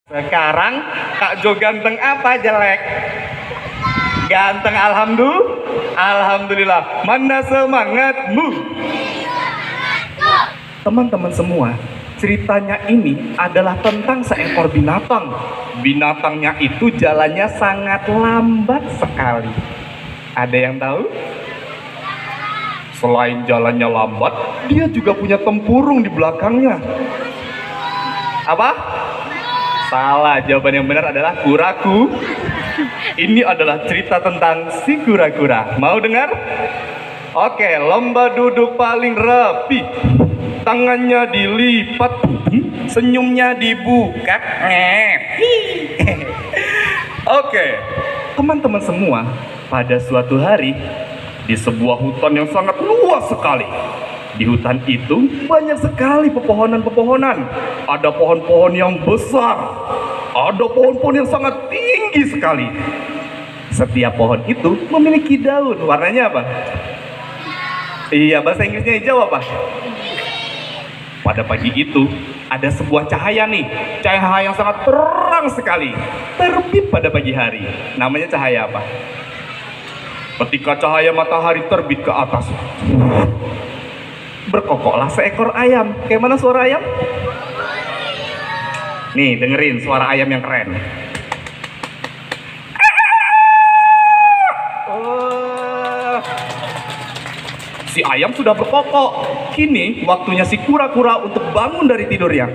Sekarang Kak Jo ganteng apa jelek? Ganteng, alhamdulillah. Mana semangatmu? Teman-teman semua, ceritanya ini adalah tentang seekor binatang. Binatangnya itu jalannya sangat lambat sekali. Ada yang tahu? Selain jalannya lambat, dia juga punya tempurung di belakangnya. Apa? Salah, jawaban yang benar adalah kuraku. Ini adalah cerita tentang si kura-kura. Mau dengar? Oke, lomba duduk paling rapi. Tangannya dilipat, senyumnya dibuka. Oke, teman-teman semua, pada suatu hari di sebuah hutan yang sangat luas sekali. Di hutan itu banyak sekali pepohonan-pepohonan. Ada pohon-pohon yang besar, ada pohon-pohon yang sangat tinggi sekali. Setiap pohon itu memiliki daun. Warnanya apa? Iya, bahasa Inggrisnya hijau apa? Pada pagi itu ada sebuah cahaya nih, cahaya yang sangat terang sekali, terbit pada pagi hari. Namanya cahaya apa? Ketika cahaya matahari terbit ke atas, berkokoklah seekor ayam. Kayak mana suara ayam? Nih, dengerin suara ayam yang keren. Si ayam sudah berkokok. Kini waktunya si kura-kura untuk bangun dari tidurnya.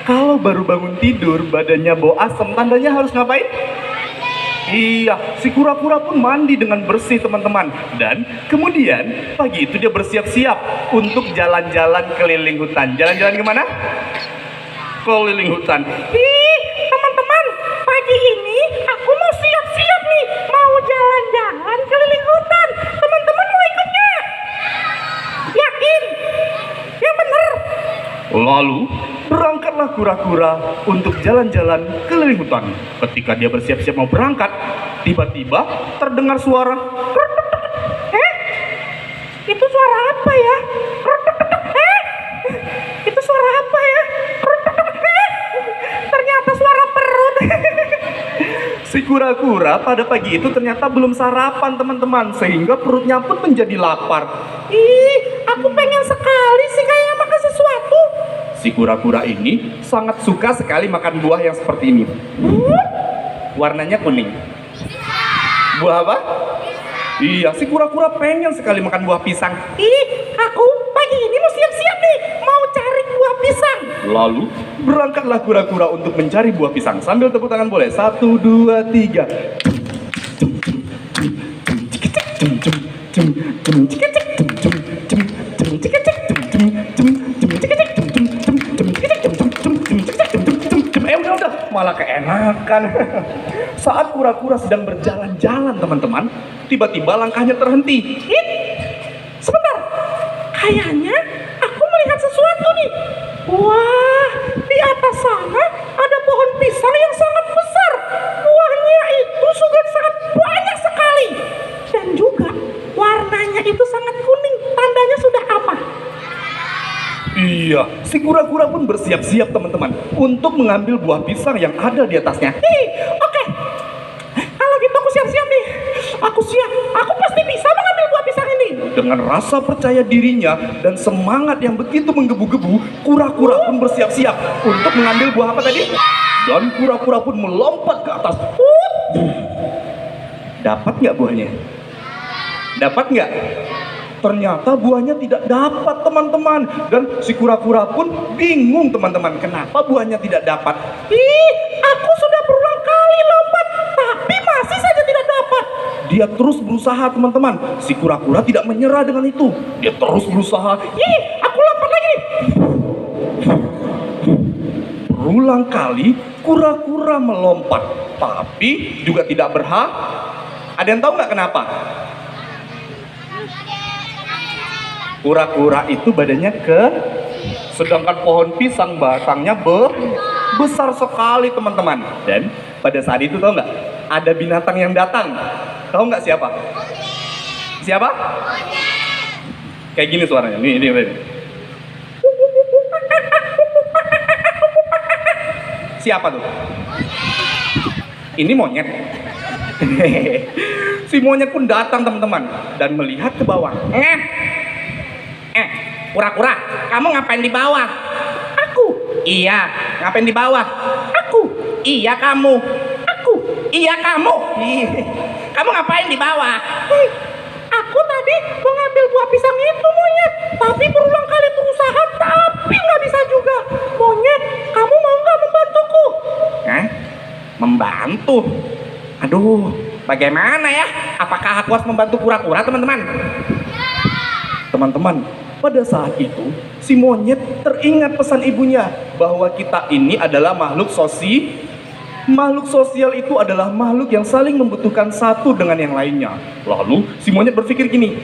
Kalau baru bangun tidur, badannya bau asem, tandanya harus ngapain? Iya, si kura-kura pun mandi dengan bersih, teman-teman. Dan kemudian pagi itu dia bersiap-siap untuk jalan-jalan keliling hutan. Jalan-jalan kemana? Keliling hutan. Ih, teman-teman, pagi ini aku mau siap-siap nih, mau jalan-jalan keliling hutan. Teman-teman mau ikut nggak? Yakin? Yang bener. Lalu berangkatlah kura-kura untuk jalan-jalan keliling hutan. Ketika dia bersiap-siap mau berangkat, tiba-tiba terdengar suara. Itu suara apa ya? Itu suara apa ya? Ternyata suara perut. Si kura-kura pada pagi itu ternyata belum sarapan, teman-teman, sehingga perutnya pun menjadi lapar. Ih, aku pengen sekali sih kayaknya makan sesuatu. Si kura-kura ini sangat suka sekali makan buah yang seperti ini. Warnanya kuning. Buah apa? Iya, si kura-kura pengen sekali makan buah pisang. Ih, aku pagi ini mau siap-siap nih, mau cari buah pisang. Lalu berangkatlah kura-kura untuk mencari buah pisang. Sambil tepuk tangan boleh. 1, 2, 3. Udah, malah keenakan. Saat kura-kura sedang berjalan-jalan, teman-teman, tiba-tiba langkahnya terhenti. Sebentar, kayaknya aku melihat sesuatu nih. Wah, di atas sana ada pohon pisang yang sangat besar. Buahnya itu sudah sangat banyak sekali. Dan juga warnanya itu sangat kuning. Tandanya sudah apa? Iya, si kura-kura pun bersiap-siap, teman-teman, untuk mengambil buah pisang yang ada di atasnya. Oke. Kalau gitu aku siap-siap nih. Aku siap. Aku pasti bisa mengambil buah pisang ini. Dengan rasa percaya dirinya dan semangat yang begitu menggebu-gebu, kura-kura pun bersiap-siap untuk mengambil buah apa tadi? Dan kura-kura pun melompat ke atas. Dapat nggak buahnya? Dapat nggak? Ternyata buahnya tidak dapat, teman-teman. Dan si kura-kura pun bingung, teman-teman, kenapa buahnya tidak dapat. Aku sudah berulang kali lompat, dia terus berusaha teman-teman. Si kura-kura tidak menyerah dengan itu. Dia terus berusaha. Ih, aku lapar lagi nih. Berulang kali kura-kura melompat, tapi juga tidak berhasil. Ada yang tahu nggak kenapa? Kura-kura itu badannya sedangkan pohon pisang batangnya besar sekali teman-teman. Dan pada saat itu tahu nggak? Ada binatang yang datang. Tahu nggak siapa? Siapa? Kayak gini suaranya. Ini. Siapa tuh? Ini monyet. Si monyet pun datang teman-teman dan melihat ke bawah. Kura-kura, kamu ngapain di bawah? Aku. Iya, ngapain di bawah? Aku. Iya kamu. Aku. Iya kamu. Kamu ngapain di bawah? Aku tadi mengambil buah pisang itu, monyet. Tapi berulang kali berusaha, tapi nggak bisa juga. Monyet, kamu mau nggak membantuku? Hah? Membantu? Aduh, bagaimana ya? Apakah aku harus membantu kura-kura, teman-teman? Teman-teman, pada saat itu si monyet teringat pesan ibunya bahwa kita ini adalah makhluk sosial. Makhluk sosial itu adalah makhluk yang saling membutuhkan satu dengan yang lainnya. Lalu si monyet berpikir gini,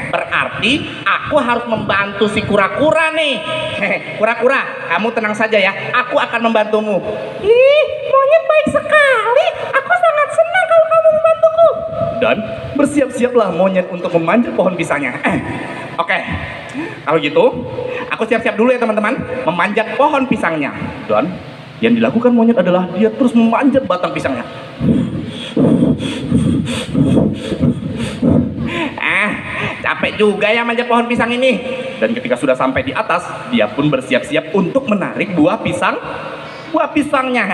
berarti aku harus membantu si kura-kura nih. Kura-kura, kamu tenang saja ya, aku akan membantumu. Ih, monyet baik sekali. Aku sangat senang kalau kamu membantuku. Dan bersiap-siaplah monyet untuk memanjat pohon pisangnya. Oke, kalau gitu aku siap-siap dulu ya teman-teman, memanjat pohon pisangnya. Dan yang dilakukan monyet adalah dia terus memanjat batang pisangnya. Capek juga ya manjat pohon pisang ini. Dan ketika sudah sampai di atas, dia pun bersiap-siap untuk menarik buah pisangnya.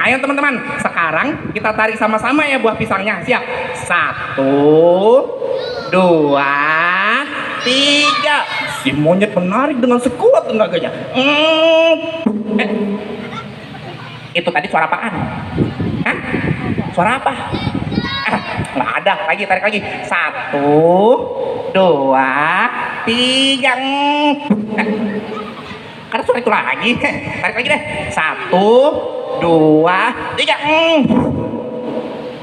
Ayo teman-teman, sekarang kita tarik sama-sama ya buah pisangnya. Siap? 1, 2, 3. Si monyet menarik dengan sekuat tenaganya. Itu tadi suara apaan? Hah? Suara apa? Nggak ada. Lagi, tarik lagi. 1, 2, 3. Karena suara itu lagi. Tarik lagi deh. 1, 2, 3.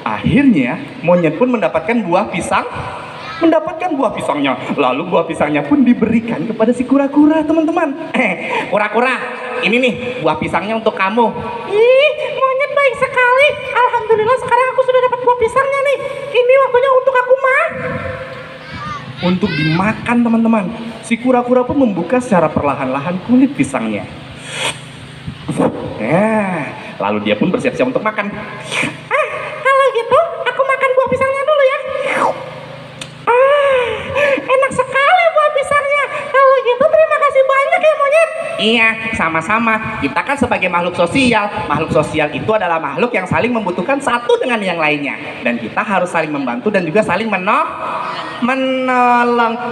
Akhirnya monyet pun mendapatkan buah pisangnya. Lalu buah pisangnya pun diberikan kepada si kura-kura, teman-teman. Kura-kura, ini nih buah pisangnya untuk kamu. Ih, monyet baik sekali. Alhamdulillah sekarang aku sudah dapat buah pisangnya nih. Ini waktunya untuk aku Untuk dimakan, teman-teman. Si kura-kura pun membuka secara perlahan-lahan kulit pisangnya. Lalu dia pun bersiap-siap untuk makan. Kalau gitu aku makan buah pisangnya dulu ya. Enak sekali buah pisangnya. Kalau gitu terima kasih banyak ya monyet. Iya, sama-sama. Kita kan sebagai makhluk sosial. Makhluk sosial itu adalah makhluk yang saling membutuhkan satu dengan yang lainnya. Dan kita harus saling membantu dan juga saling menolong.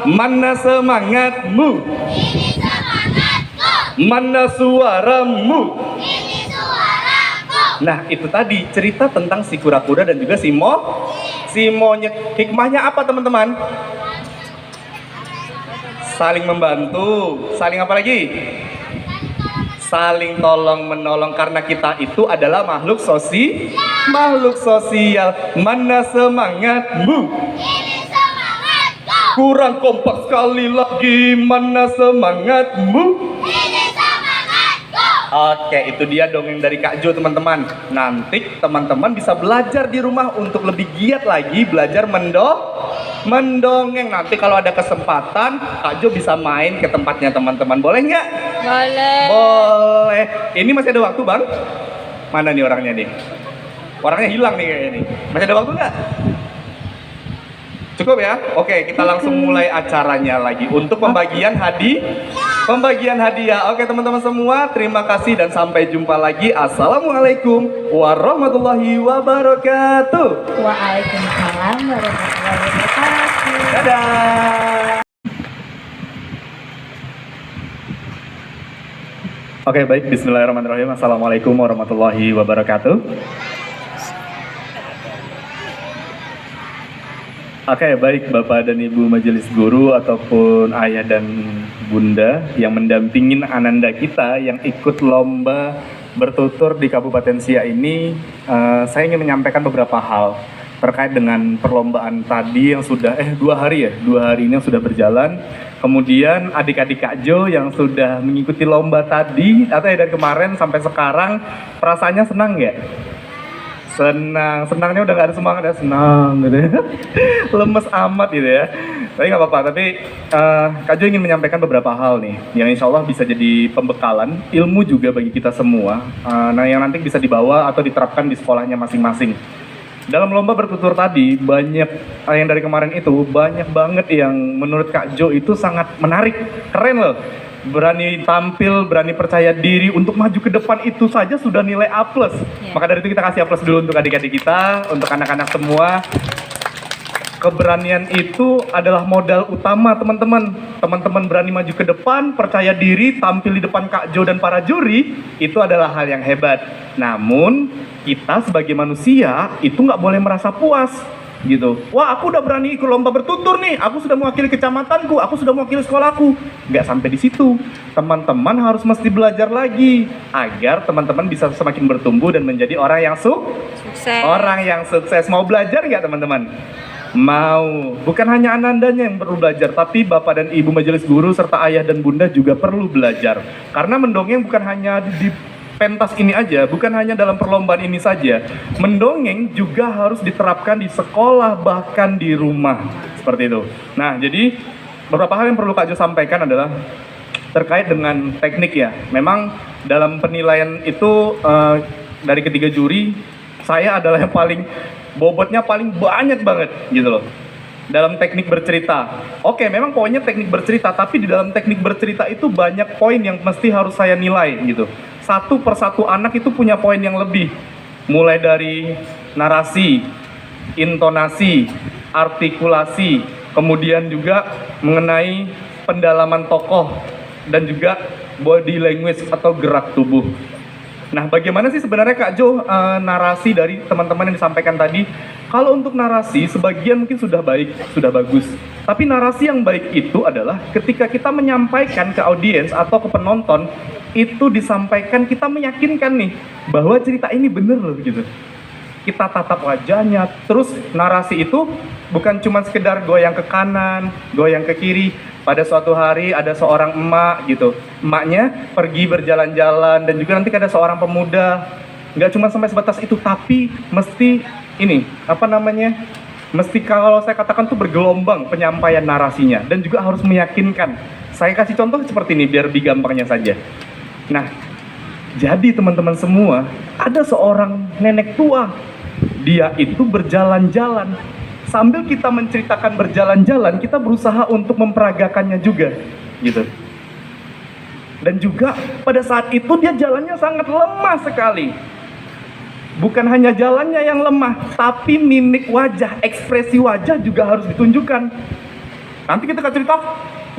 Mana semangatmu? Ini semangatku. Mana suaramu? Ini suaraku. Nah, itu tadi cerita tentang si kura-kura dan juga si monyet. Hikmahnya apa, teman-teman? Saling membantu. Saling apa lagi? Saling tolong menolong, karena kita itu adalah makhluk sosial. Mana semangatmu? Ini semangatku. Kurang kompak sekali lagi. Mana semangatmu? Ini semangatku. Oke, itu dia dongeng dari Kak Jo, teman-teman. Nanti teman-teman bisa belajar di rumah untuk lebih giat lagi belajar mendongeng. Nanti kalau ada kesempatan, Kak Jo bisa main ke tempatnya teman-teman. Boleh nggak? Boleh. Ini masih ada waktu, Bang? Mana nih orangnya nih? Orangnya hilang nih kayaknya nih. Masih ada waktu nggak? Cukup ya? Oke, kita langsung mulai acaranya lagi untuk pembagian hadiah. Oke, teman-teman semua, terima kasih dan sampai jumpa lagi. Assalamualaikum warahmatullahi wabarakatuh. Waalaikumsalam warahmatullahi wabarakatuh. Dadah. Oke, baik. Bismillahirrahmanirrahim. Assalamualaikum warahmatullahi wabarakatuh. Oke, baik Bapak dan Ibu Majelis Guru ataupun ayah dan bunda yang mendampingin Ananda kita yang ikut lomba bertutur di Kabupaten Siak ini, saya ingin menyampaikan beberapa hal terkait dengan perlombaan tadi yang sudah 2 hari ini yang sudah berjalan. Kemudian adik-adik Kak Jo yang sudah mengikuti lomba tadi atau dari kemarin sampai sekarang, perasaannya senang nggak? Senangnya udah gak ada semangat ya, senang gitu ya. Lemes amat gitu ya. Tapi nggak apa-apa, tapi Kak Jo ingin menyampaikan beberapa hal nih yang insya Allah bisa jadi pembekalan ilmu juga bagi kita semua, nah yang nanti bisa dibawa atau diterapkan di sekolahnya masing-masing. Dalam lomba bertutur tadi, banyak yang dari kemarin itu, banyak banget yang menurut Kak Jo itu sangat menarik, keren loh. Berani tampil, berani percaya diri untuk maju ke depan itu saja sudah nilai A+. Maka dari itu kita kasih A+ dulu untuk adik-adik kita, untuk anak-anak semua. Keberanian itu adalah modal utama teman-teman. Teman-teman berani maju ke depan, percaya diri, tampil di depan Kak Jo dan para juri, itu adalah hal yang hebat. Namun, kita sebagai manusia itu nggak boleh merasa puas. Gitu. Wah, aku udah berani ikut lomba bertutur nih, aku sudah mewakili kecamatanku, aku sudah mewakili sekolahku. Nggak sampai di situ. Teman-teman harus mesti belajar lagi agar teman-teman bisa semakin bertumbuh dan menjadi orang yang Sukses. orang yang sukses. Mau belajar nggak teman-teman? Mau. Bukan hanya Anandanya yang perlu belajar, tapi Bapak dan Ibu Majelis Guru serta ayah dan bunda juga perlu belajar. Karena mendongeng bukan hanya di pentas ini aja, bukan hanya dalam perlombaan ini saja. Mendongeng juga harus diterapkan di sekolah, bahkan di rumah. Seperti itu. Nah, jadi beberapa hal yang perlu Kak Jo sampaikan adalah terkait dengan teknik ya. Memang dalam penilaian itu dari ketiga juri, saya adalah yang paling bobotnya paling banyak banget gitu loh. Dalam teknik bercerita. Oke, memang poinnya teknik bercerita, tapi di dalam teknik bercerita itu banyak poin yang mesti harus saya nilai gitu. Satu persatu anak itu punya poin yang lebih. Mulai dari narasi, intonasi, artikulasi, kemudian juga mengenai pendalaman tokoh dan juga body language atau gerak tubuh. Nah, bagaimana sih sebenarnya Kak Jo narasi dari teman-teman yang disampaikan tadi? Kalau untuk narasi, sebagian mungkin sudah baik, sudah bagus. Tapi narasi yang baik itu adalah ketika kita menyampaikan ke audiens atau ke penonton, itu disampaikan kita meyakinkan nih bahwa cerita ini bener loh gitu. Kita tatap wajahnya, terus narasi itu bukan cuma sekedar goyang ke kanan, goyang ke kiri. Pada suatu hari ada seorang emak gitu, emaknya pergi berjalan-jalan, dan juga nanti ada seorang pemuda. Nggak cuma sampai sebatas itu, tapi mesti ini, mesti kalau saya katakan tuh bergelombang penyampaian narasinya, dan juga harus meyakinkan. Saya kasih contoh seperti ini biar lebih gampangnya saja. Nah, jadi teman-teman semua, ada seorang nenek tua, dia itu berjalan-jalan. Sambil kita menceritakan berjalan-jalan, kita berusaha untuk memperagakannya juga, gitu. Dan juga pada saat itu dia jalannya sangat lemah sekali. Bukan hanya jalannya yang lemah, tapi mimik wajah, ekspresi wajah juga harus ditunjukkan. Nanti kita akan cerita,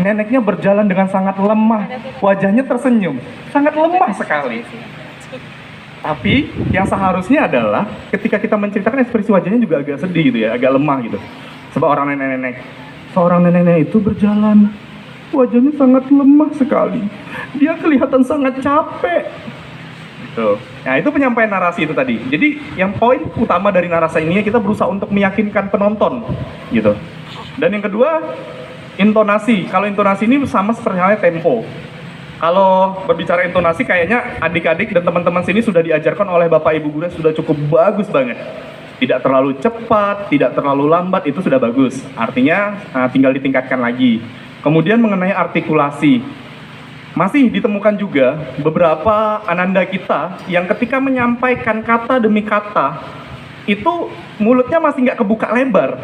neneknya berjalan dengan sangat lemah, wajahnya tersenyum, sangat lemah sekali. Tapi yang seharusnya adalah ketika kita menceritakan ekspresi wajahnya juga agak sedih gitu ya, agak lemah gitu. Sebab seorang nenek itu berjalan, wajahnya sangat lemah sekali. Dia kelihatan sangat capek. Gitu. Nah, itu penyampaian narasi itu tadi. Jadi yang poin utama dari narasi ini kita berusaha untuk meyakinkan penonton gitu. Dan yang kedua, intonasi. Kalau intonasi ini sama seperti halnya tempo. Kalau berbicara intonasi, kayaknya adik-adik dan teman-teman sini sudah diajarkan oleh Bapak Ibu Guru sudah cukup bagus banget. Tidak terlalu cepat, tidak terlalu lambat, itu sudah bagus. Artinya tinggal ditingkatkan lagi. Kemudian mengenai artikulasi, masih ditemukan juga beberapa ananda kita yang ketika menyampaikan kata demi kata, itu mulutnya masih nggak kebuka lebar,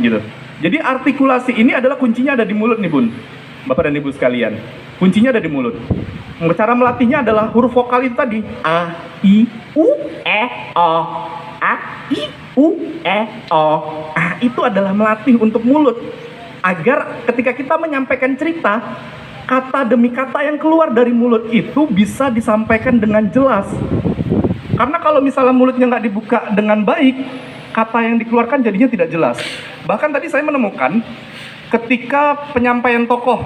gitu. Jadi artikulasi ini adalah kuncinya ada di mulut nih Bun, Bapak dan Ibu sekalian. Kuncinya ada di mulut. Cara melatihnya adalah huruf vokal itu tadi. A, I, U, E, O. A, I, U, E, O. Itu adalah melatih untuk mulut. Agar ketika kita menyampaikan cerita, kata demi kata yang keluar dari mulut itu bisa disampaikan dengan jelas. Karena kalau misalnya mulutnya nggak dibuka dengan baik, kata yang dikeluarkan jadinya tidak jelas. Bahkan tadi saya menemukan ketika penyampaian tokoh,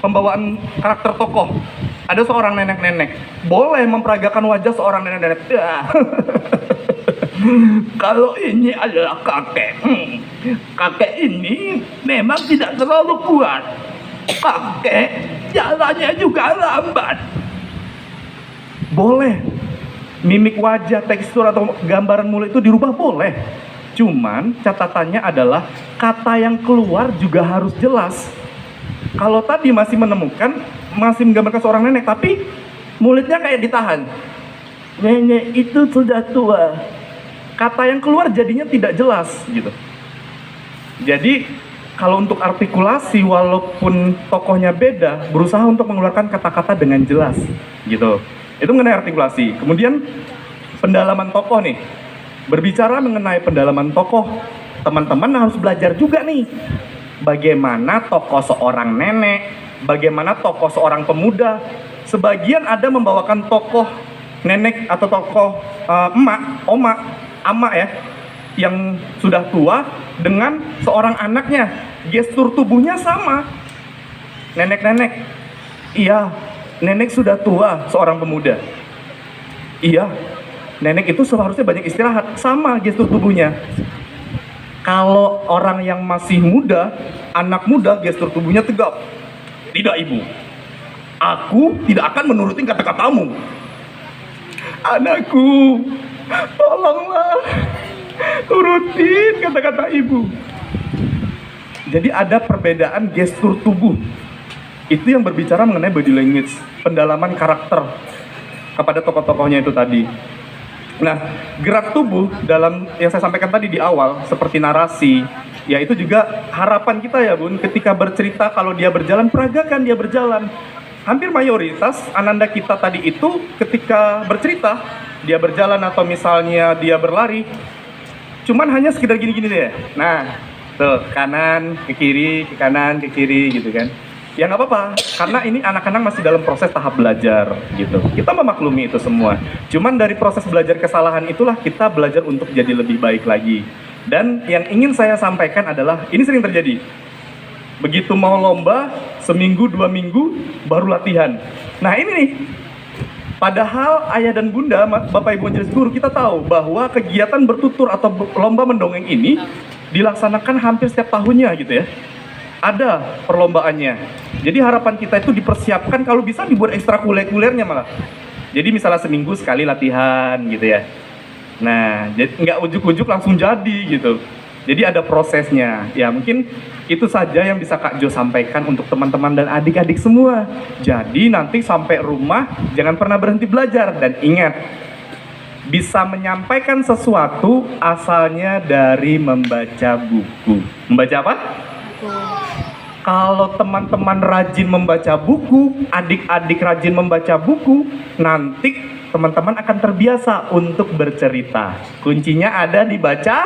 pembawaan karakter tokoh, ada seorang nenek-nenek boleh memperagakan wajah seorang nenek-nenek. Kalau ini adalah kakek, kakek ini memang tidak terlalu kuat. Kakek jalannya juga lambat. Boleh mimik wajah, tekstur atau gambaran mulut itu dirubah, boleh. Cuman catatannya adalah kata yang keluar juga harus jelas. Kalau tadi masih menemukan, masih menggambarkan seorang nenek, tapi mulutnya kayak ditahan. Nenek itu sudah tua. Kata yang keluar jadinya tidak jelas gitu. Jadi kalau untuk artikulasi, walaupun tokohnya beda, berusaha untuk mengeluarkan kata-kata dengan jelas gitu. Itu mengenai artikulasi. Kemudian pendalaman tokoh nih. Berbicara mengenai pendalaman tokoh, teman-teman harus belajar juga nih. Bagaimana tokoh seorang nenek, bagaimana tokoh seorang pemuda. Sebagian ada membawakan tokoh nenek atau tokoh emak, oma, ama ya, yang sudah tua dengan seorang anaknya. Gestur tubuhnya sama. Nenek-nenek, iya, nenek sudah tua, seorang pemuda. Iya, nenek itu seharusnya banyak istirahat, sama gestur tubuhnya. Kalau orang yang masih muda, anak muda, gestur tubuhnya tegap. Tidak, ibu, aku tidak akan menuruti kata-katamu. Anakku, tolonglah turutin kata-kata ibu. Jadi ada perbedaan gestur tubuh. Itu yang berbicara mengenai body language, pendalaman karakter kepada tokoh-tokohnya itu tadi. Nah, gerak tubuh dalam yang saya sampaikan tadi di awal, seperti narasi, ya itu juga harapan kita ya Bun, ketika bercerita kalau dia berjalan, peragakan dia berjalan. Hampir mayoritas ananda kita tadi itu ketika bercerita, dia berjalan atau misalnya dia berlari, cuman hanya sekedar gini-gini deh. Nah, tuh, kanan, ke kiri, ke kanan, ke kiri gitu kan. Ya nggak apa-apa, karena ini anak-anak masih dalam proses tahap belajar gitu. Kita memaklumi itu semua. Cuman dari proses belajar kesalahan itulah kita belajar untuk jadi lebih baik lagi. Dan yang ingin saya sampaikan adalah, ini sering terjadi. Begitu mau lomba, seminggu, 2 minggu, baru latihan. Nah ini nih, padahal ayah dan bunda, bapak ibu majelis guru, kita tahu bahwa kegiatan bertutur atau lomba mendongeng ini dilaksanakan hampir setiap tahunnya gitu ya. Ada perlombaannya. Jadi harapan kita itu dipersiapkan, kalau bisa dibuat ekstrakurikulernya malah. Jadi misalnya seminggu sekali latihan gitu ya. Nah, jadi nggak ujuk-ujuk langsung jadi gitu. Jadi ada prosesnya. Ya mungkin itu saja yang bisa Kak Jo sampaikan untuk teman-teman dan adik-adik semua. Jadi nanti sampai rumah jangan pernah berhenti belajar. Dan ingat, bisa menyampaikan sesuatu asalnya dari membaca buku. Membaca apa? Kalau teman-teman rajin membaca buku, adik-adik rajin membaca buku, nanti teman-teman akan terbiasa untuk bercerita. Kuncinya ada di baca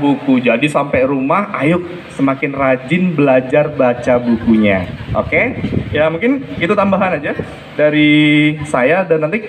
buku. Jadi sampai rumah, ayo semakin rajin belajar baca bukunya. Oke? Ya mungkin itu tambahan aja dari saya, dan nanti